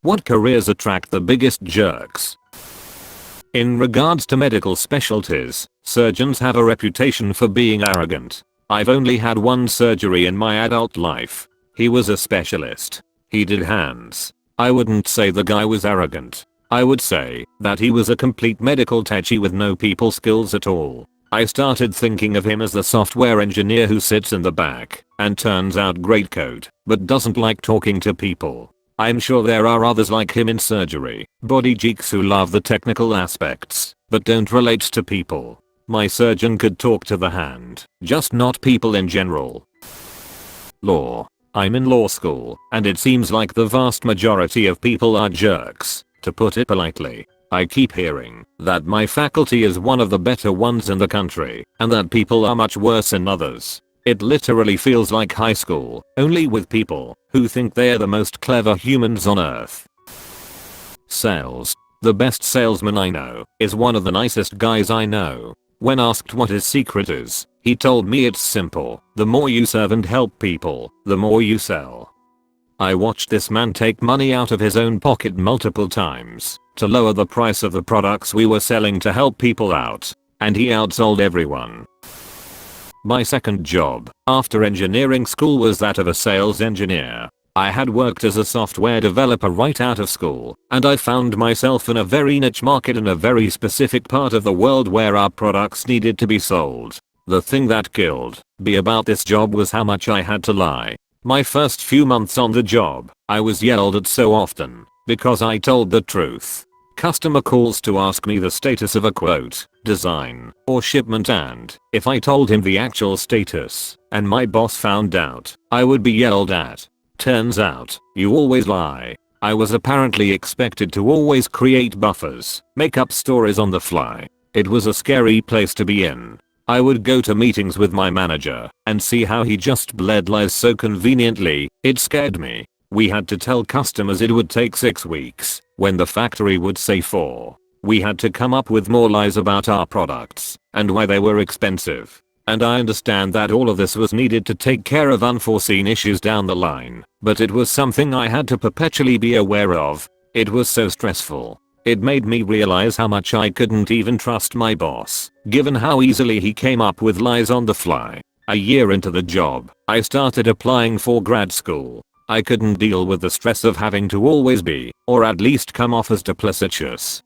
What careers attract the biggest jerks? In regards to medical specialties, surgeons have a reputation for being arrogant. I've only had one surgery in my adult life. He was a specialist. He did hands. I wouldn't say the guy was arrogant. I would say that he was a complete medical techie with no people skills at all. I started thinking of him as the software engineer who sits in the back and turns out great code, but doesn't like talking to people. I'm sure there are others like him in surgery, body geeks who love the technical aspects, but don't relate to people. My surgeon could talk to the hand, just not people in general. Law. I'm in law school, and it seems like the vast majority of people are jerks, to put it politely. I keep hearing that my faculty is one of the better ones in the country, and that people are much worse than others. It literally feels like high school, only with people who think they're the most clever humans on earth. Sales. The best salesman I know is one of the nicest guys I know. When asked what his secret is, he told me it's simple. The more you serve and help people, the more you sell. I watched this man take money out of his own pocket multiple times to lower the price of the products we were selling to help people out, and he outsold everyone. My second job after engineering school was that of a sales engineer. I had worked as a software developer right out of school, and I found myself in a very niche market in a very specific part of the world where our products needed to be sold. The thing that killed me about this job was how much I had to lie. My first few months on the job, I was yelled at so often because I told the truth. Customer calls to ask me the status of a quote, design, or shipment, and if I told him the actual status and my boss found out, I would be yelled at. Turns out, you always lie. I was apparently expected to always create buffers, make up stories on the fly. It was a scary place to be in. I would go to meetings with my manager and see how he just bled lies so conveniently, it scared me. We had to tell customers it would take 6 weeks, when the factory would say 4. We had to come up with more lies about our products and why they were expensive. And I understand that all of this was needed to take care of unforeseen issues down the line, but it was something I had to perpetually be aware of. It was so stressful. It made me realize how much I couldn't even trust my boss, given how easily he came up with lies on the fly. A year into the job, I started applying for grad school. I couldn't deal with the stress of having to always be, or at least come off as duplicitous.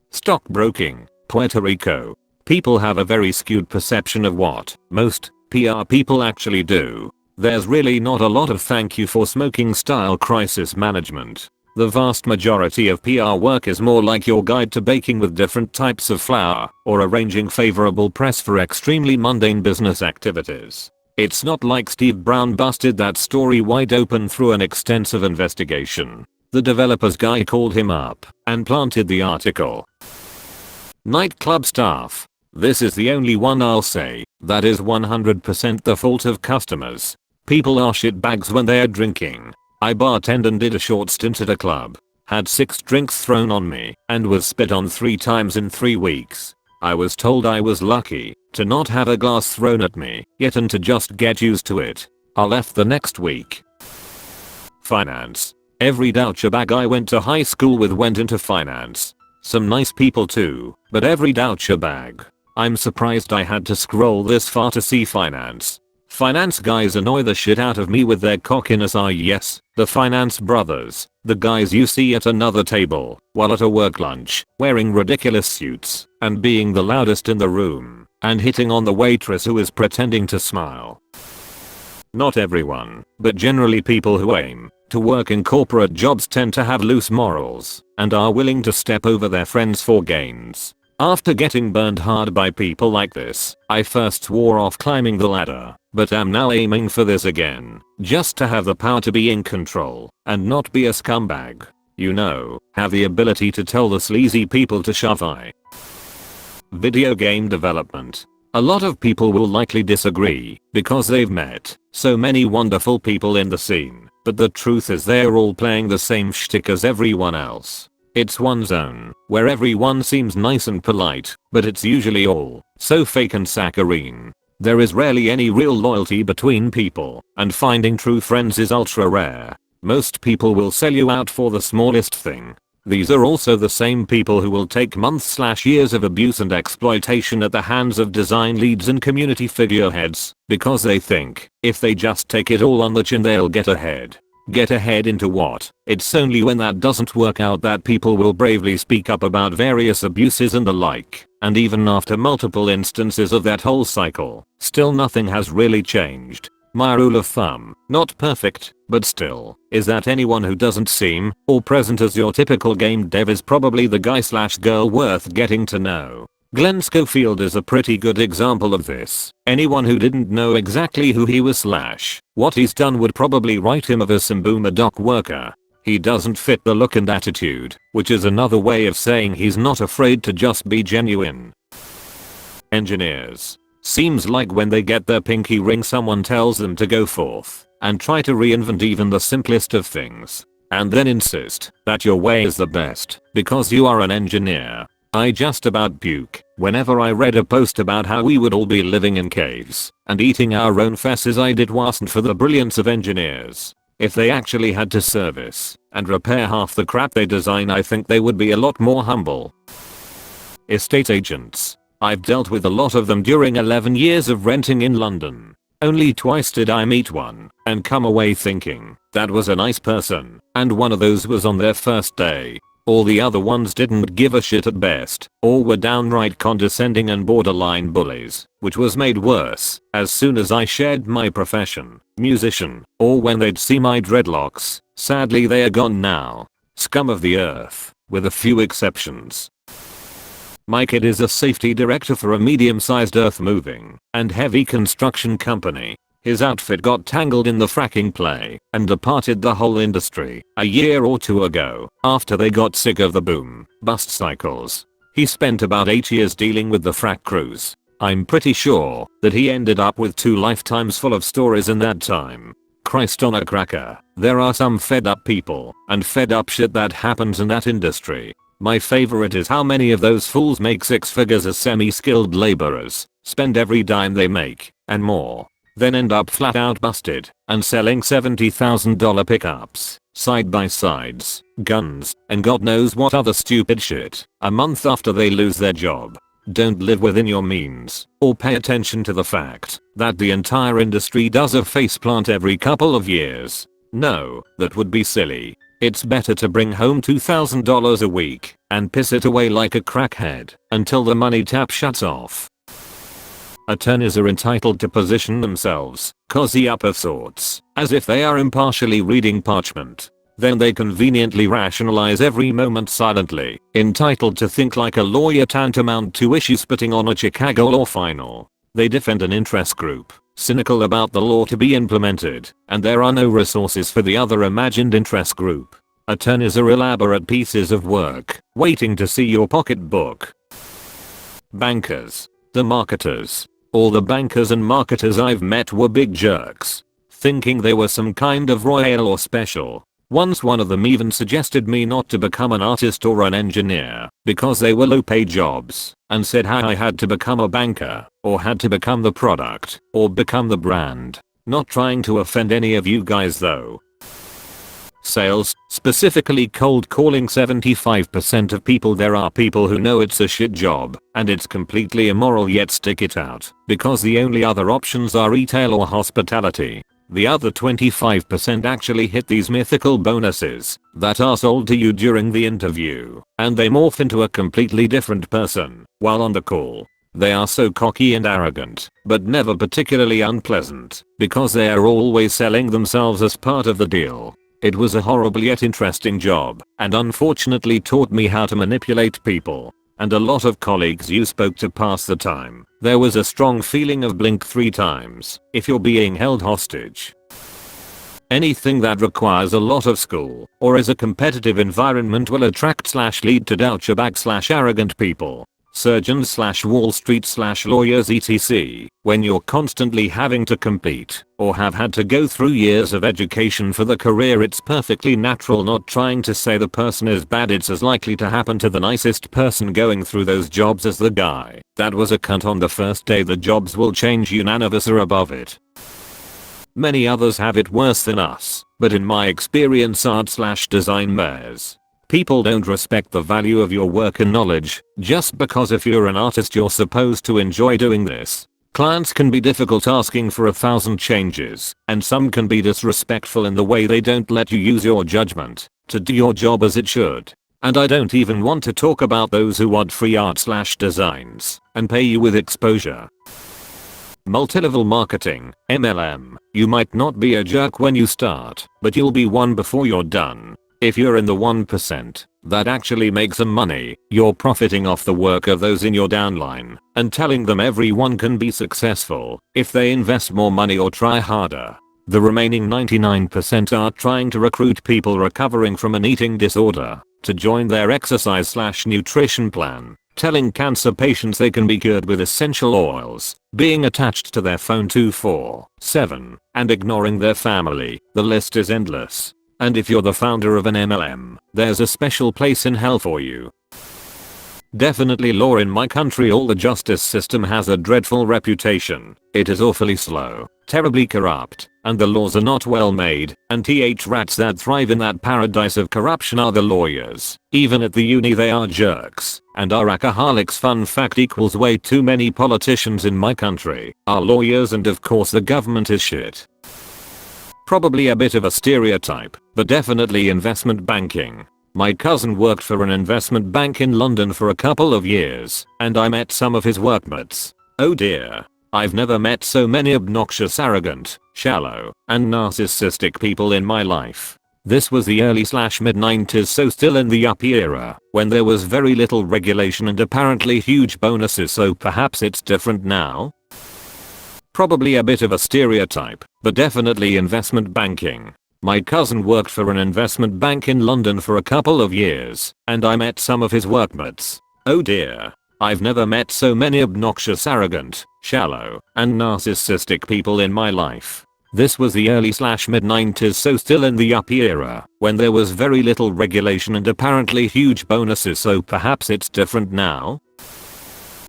Stockbroking, Puerto Rico. People have a very skewed perception of what most PR people actually do. There's really not a lot of thank you for smoking style crisis management. The vast majority of PR work is more like your guide to baking with different types of flour, or arranging favorable press for extremely mundane business activities. It's not like Steve Brown busted that story wide open through an extensive investigation. The developer's guy called him up and planted the article. Nightclub staff. This is the only one I'll say that is 100% the fault of customers. People are shitbags when they are drinking. I bartended and did a short stint at a club. Had 6 drinks thrown on me and was spit on 3 times in 3 weeks. I was told I was lucky to not have a glass thrown at me yet and to just get used to it. I left the next week. Finance. Every douchebag I went to high school with went into finance. Some nice people too, but every douchebag. I'm surprised I had to scroll this far to see finance. Finance guys annoy the shit out of me with their cockiness. Yes, the finance brothers, the guys you see at another table while at a work lunch, wearing ridiculous suits and being the loudest in the room and hitting on the waitress who is pretending to smile. Not everyone, but generally people who aim to work in corporate jobs tend to have loose morals and are willing to step over their friends for gains. After getting burned hard by people like this, I first swore off climbing the ladder, but am now aiming for this again, just to have the power to be in control and not be a scumbag. You know, have the ability to tell the sleazy people to shove. Video game development. A lot of people will likely disagree because they've met so many wonderful people in the scene, but the truth is they're all playing the same shtick as everyone else. It's one zone where everyone seems nice and polite, but it's usually all so fake and saccharine. There is rarely any real loyalty between people, and finding true friends is ultra rare. Most people will sell you out for the smallest thing. These are also the same people who will take months/years of abuse and exploitation at the hands of design leads and community figureheads because they think if they just take it all on the chin they'll get ahead. Get ahead into what? It's only when that doesn't work out that people will bravely speak up about various abuses and the like. And even after multiple instances of that whole cycle, still nothing has really changed. My rule of thumb, not perfect, but still, is that anyone who doesn't seem or present as your typical game dev is probably the guy/girl worth getting to know. Glenn Schofield is a pretty good example of this. Anyone who didn't know exactly who he was/what he's done would probably write him of a Simboomer dock worker. He doesn't fit the look and attitude, which is another way of saying he's not afraid to just be genuine. Engineers. Seems like when they get their pinky ring someone tells them to go forth and try to reinvent even the simplest of things. And then insist that your way is the best because you are an engineer. I just about puke whenever I read a post about how we would all be living in caves and eating our own fesses. It wasn't for the brilliance of engineers. If they actually had to service and repair half the crap they design, I think they would be a lot more humble. Estate agents. I've dealt with a lot of them during 11 years of renting in London. Only twice did I meet one and come away thinking that was a nice person, and one of those was on their first day. All the other ones didn't give a shit at best, or were downright condescending and borderline bullies, which was made worse as soon as I shared my profession, musician, or when they'd see my dreadlocks. Sadly they are gone now. Scum of the earth, with a few exceptions. My kid is a safety director for a medium-sized earth-moving and heavy construction company. His outfit got tangled in the fracking play and departed the whole industry a year or two ago after they got sick of the boom bust cycles. He spent about 8 years dealing with the frack crews. I'm pretty sure that he ended up with 2 lifetimes full of stories in that time. Christ on a cracker, there are some fed up people and fed up shit that happens in that industry. My favorite is how many of those fools make 6 figures as semi-skilled laborers, spend every dime they make, and more, then end up flat out busted and selling $70,000 pickups, side-by-sides, guns, and God knows what other stupid shit a month after they lose their job. Don't live within your means, or pay attention to the fact that the entire industry does a faceplant every couple of years. No, that would be silly. It's better to bring home $2,000 a week and piss it away like a crackhead until the money tap shuts off. Attorneys are entitled to position themselves, cozy up of sorts, as if they are impartially reading parchment. Then they conveniently rationalize every moment silently, entitled to think like a lawyer tantamount to issue spitting on a Chicago law final. They defend an interest group, cynical about the law to be implemented, and there are no resources for the other imagined interest group. Attorneys are elaborate pieces of work, waiting to see your pocketbook. Bankers. The marketers. All the bankers and marketers I've met were big jerks, thinking they were some kind of royal or special. Once one of them even suggested me not to become an artist or an engineer because they were low-paid jobs, and said how I had to become a banker, or had to become the product, or become the brand. Not trying to offend any of you guys though. Sales, specifically cold calling. 75% of people. There are people who know it's a shit job and it's completely immoral yet stick it out because the only other options are retail or hospitality. The other 25% actually hit these mythical bonuses that are sold to you during the interview, and they morph into a completely different person while on the call. They are so cocky and arrogant, but never particularly unpleasant, because they are always selling themselves as part of the deal. It was a horrible yet interesting job, and unfortunately taught me how to manipulate people. And a lot of colleagues you spoke to pass the time. There was a strong feeling of blink 3 times if you're being held hostage. Anything that requires a lot of school or is a competitive environment will attract/lead to douchebag/arrogant people. Surgeons/Wall Street/lawyers etc. When you're constantly having to compete or have had to go through years of education for the career, it's perfectly natural. Not trying to say the person is bad, it's as likely to happen to the nicest person going through those jobs as the guy that was a cunt on the first day. The jobs will change you, none of us are above it. Many others have it worse than us. but in my experience art/design bears. People don't respect the value of your work and knowledge just because if you're an artist you're supposed to enjoy doing this. Clients can be difficult asking for 1,000 changes, and some can be disrespectful in the way they don't let you use your judgment to do your job as it should. And I don't even want to talk about those who want free art/designs and pay you with exposure. Multilevel marketing, MLM. You might not be a jerk when you start, but you'll be one before you're done. If you're in the 1% that actually makes some money, you're profiting off the work of those in your downline and telling them everyone can be successful if they invest more money or try harder. The remaining 99% are trying to recruit people recovering from an eating disorder to join their exercise/nutrition plan, telling cancer patients they can be cured with essential oils, being attached to their phone 24/7, and ignoring their family. The list is endless. And if you're the founder of an MLM, there's a special place in hell for you. Definitely law in my country. All the justice system has a dreadful reputation. It is awfully slow, terribly corrupt, and the laws are not well made, and rats that thrive in that paradise of corruption are the lawyers. Even at the uni they are jerks and are alcoholics. Fun fact equals way too many politicians in my country are lawyers, and of course the government is shit. Probably a bit of a stereotype, but definitely investment banking. My cousin worked for an investment bank in London for a couple of years, and I met some of his workmates. Oh dear. I've never met so many obnoxious, arrogant, shallow, and narcissistic people in my life. This was the early/mid 90s, so still in the yuppie era, when there was very little regulation and apparently huge bonuses, so perhaps it's different now? Probably a bit of a stereotype, but definitely investment banking. My cousin worked for an investment bank in London for a couple of years, and I met some of his workmates. Oh dear. I've never met so many obnoxious, arrogant, shallow, and narcissistic people in my life. This was the early/mid 90s, so still in the yuppie era, when there was very little regulation and apparently huge bonuses, so perhaps it's different now?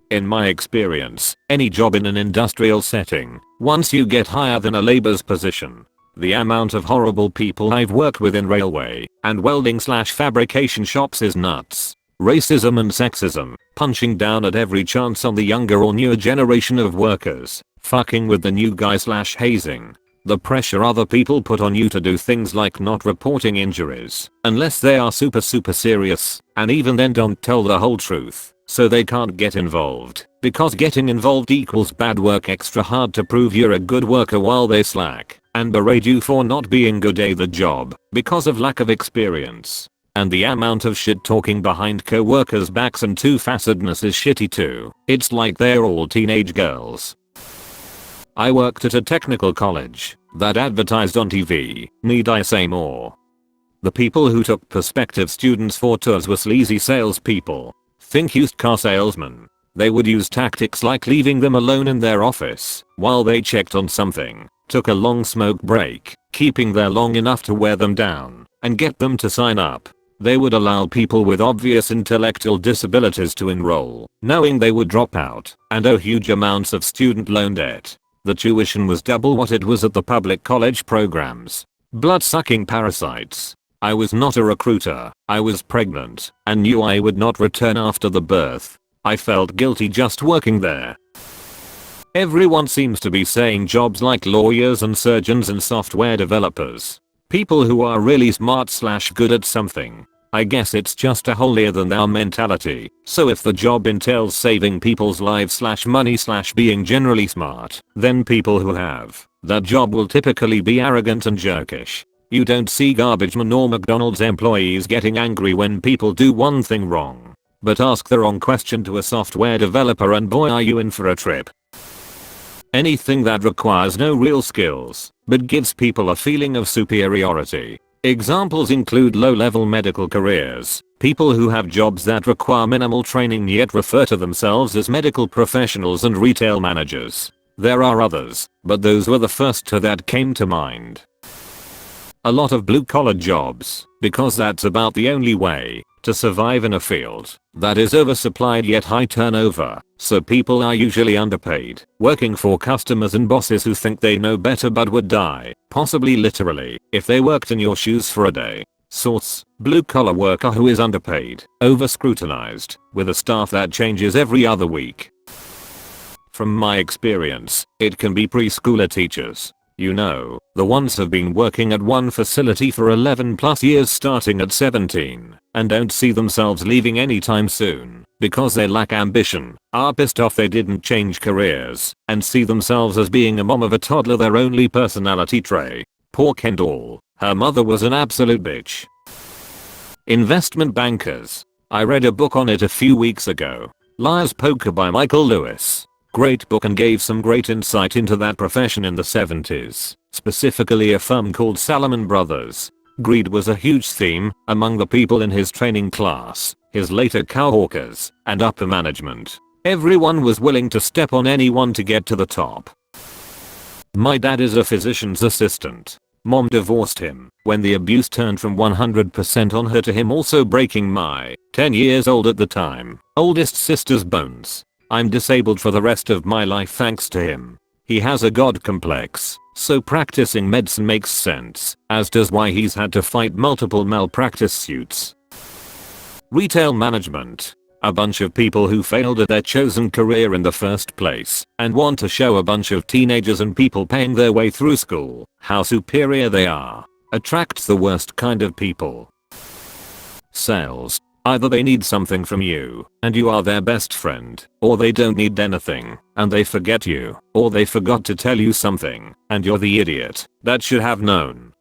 In my experience, any job in an industrial setting, once you get higher than a labor's position, the amount of horrible people I've worked with in railway and welding/fabrication shops is nuts. Racism and sexism, punching down at every chance on the younger or newer generation of workers, fucking with the new guy/hazing. The pressure other people put on you to do things like not reporting injuries unless they are super serious, and even then don't tell the whole truth, so they can't get involved, because getting involved equals bad work. Extra hard to prove you're a good worker while they slack and berate you for not being good at the job because of lack of experience. And the amount of shit talking behind co-workers' backs and two-facedness is shitty too. It's like they're all teenage girls. I worked at a technical college that advertised on TV. Need I say more? The people who took prospective students for tours were sleazy salespeople. Think used car salesmen. They would use tactics like leaving them alone in their office while they checked on something, took a long smoke break, keeping there long enough to wear them down, and get them to sign up. They would allow people with obvious intellectual disabilities to enroll, knowing they would drop out and owe huge amounts of student loan debt. The tuition was double what it was at the public college programs. Blood-sucking parasites. I was not a recruiter. I was pregnant and knew I would not return after the birth. I felt guilty just working there. Everyone seems to be saying jobs like lawyers and surgeons and software developers. People who are really smart/good at something. I guess it's just a holier than thou mentality. So if the job entails saving people's lives/money/being generally smart, then people who have that job will typically be arrogant and jerkish. You don't see garbage man or McDonald's employees getting angry when people do one thing wrong. But ask the wrong question to a software developer and boy are you in for a trip. Anything that requires no real skills, but gives people a feeling of superiority. Examples include low-level medical careers, people who have jobs that require minimal training yet refer to themselves as medical professionals, and retail managers. There are others, but those were the first two that came to mind. A lot of blue-collar jobs, because that's about the only way to survive in a field that is oversupplied yet high turnover, so people are usually underpaid, working for customers and bosses who think they know better but would die, possibly literally, if they worked in your shoes for a day. Source: blue collar worker who is underpaid, over scrutinized, with a staff that changes every other week. From my experience, it can be preschooler teachers. You know, the ones who've been working at one facility for 11 plus years starting at 17, and don't see themselves leaving anytime soon, because they lack ambition, are pissed off they didn't change careers, and see themselves as being a mom of a toddler their only personality trait. Poor Kendall, her mother was an absolute bitch. Investment bankers. I read a book on it a few weeks ago. Liar's Poker by Michael Lewis. Great book and gave some great insight into that profession in the 70s, specifically a firm called Salomon Brothers. Greed was a huge theme among the people in his training class, his later cowhawkers, and upper management. Everyone was willing to step on anyone to get to the top. My dad is a physician's assistant. Mom divorced him when the abuse turned from 100% on her to him also breaking my 10 years old at the time oldest sister's bones. I'm disabled for the rest of my life thanks to him. He has a god complex, so practicing medicine makes sense, as does why he's had to fight multiple malpractice suits. Retail management. A bunch of people who failed at their chosen career in the first place and want to show a bunch of teenagers and people paying their way through school how superior they are. Attracts the worst kind of people. Sales. Either they need something from you, and you are their best friend, or they don't need anything, and they forget you, or they forgot to tell you something, and you're the idiot that should have known.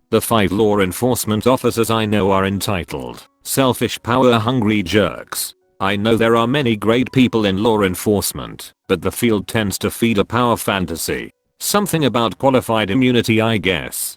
The 5 law enforcement officers I know are entitled, selfish, power-hungry jerks. I know there are many great people in law enforcement, but the field tends to feed a power fantasy. Something about qualified immunity, I guess.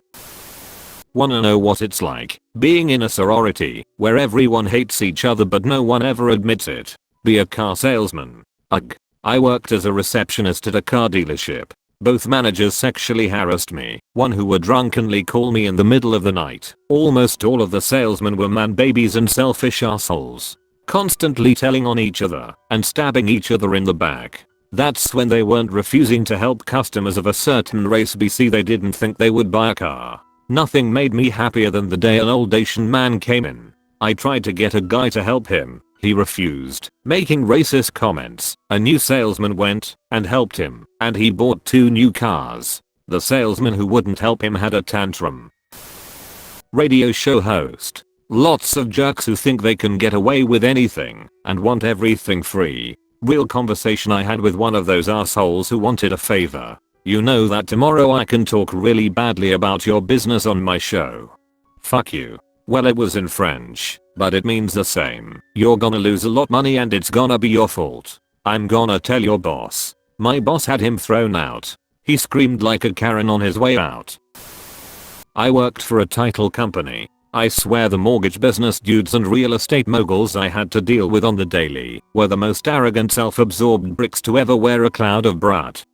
Wanna know what it's like being in a sorority where everyone hates each other but no one ever admits it? Be a car salesman. Ugh. I worked as a receptionist at a car dealership. Both managers sexually harassed me. One who would drunkenly call me in the middle of the night. Almost all of the salesmen were man babies and selfish assholes. Constantly telling on each other and stabbing each other in the back. That's when they weren't refusing to help customers of a certain race BC they didn't think they would buy a car. Nothing made me happier than the day an old Asian man came in. I tried to get a guy to help him. He refused, making racist comments. A new salesman went and helped him, and he bought 2 new cars. The salesman who wouldn't help him had a tantrum. Radio show host. Lots of jerks who think they can get away with anything and want everything free. Real conversation I had with one of those assholes who wanted a favor. You know that tomorrow I can talk really badly about your business on my show. Fuck you. Well, it was in French, but it means the same. You're gonna lose a lot money and it's gonna be your fault. I'm gonna tell your boss. My boss had him thrown out. He screamed like a Karen on his way out. I worked for a title company. I swear the mortgage business dudes and real estate moguls I had to deal with on the daily were the most arrogant self-absorbed bricks to ever wear a cloud of brat.